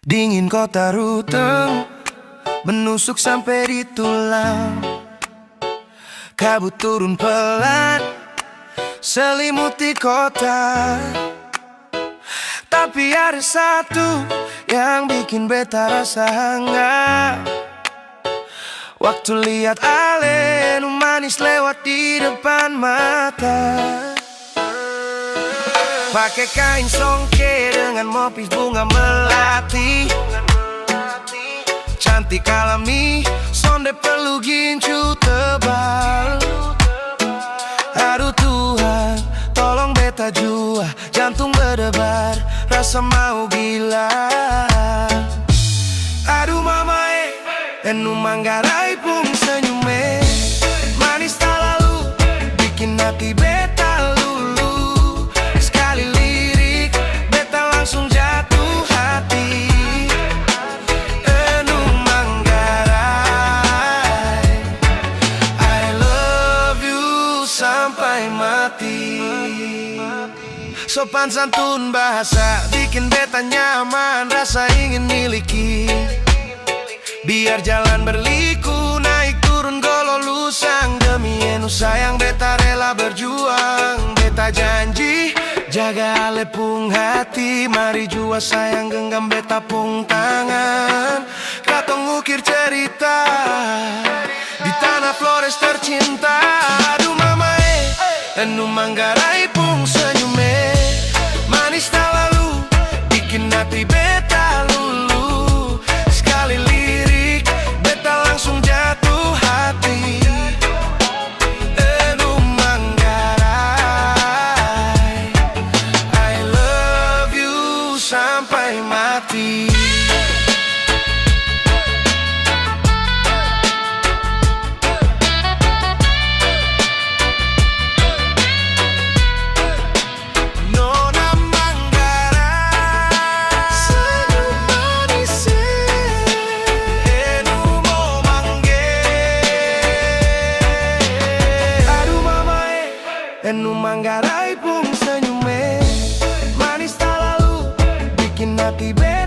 Dingin kota Ruteng menusuk sampai di tulang. Kabut turun pelan selimuti kota. Tapi ada satu yang bikin beta rasa hangat. Waktu lihat Ale nu manis lewat di depan mata. Pakai kain songke dengan motif bunga melati. Cantik alami, sonde perlu gincu tebal. Aduh Tuhan, tolong beta jua, jantung berdebar, rasa mau gila. Aduh mama enu manggarai pun senyume. Manis tak lalu, bikin hati beta lulu. Sekali lirik, beta langsung jatuh hati. Enu manggarai, I love you sampai mati. Sopan santun bahasa, bikin beta nyaman, rasa ingin miliki. Biar jalan berliku, naik turun golo lusang. Demi enu sayang beta rela berjuang. Beta janji jaga Ale pung hati. Mari jua sayang genggam beta pung tangan. Katong ukir cerita di tanah Flores tercinta. Aduh mama enu manggarai pung senyume. Manis tak lalu, bikin hati beta lulu. Sekali lirik, beta langsung jatuh hati. Enu manggarai, I love you sampai mati. Enu manggarai pun senyume. Manis tak lalu, bikin hati beta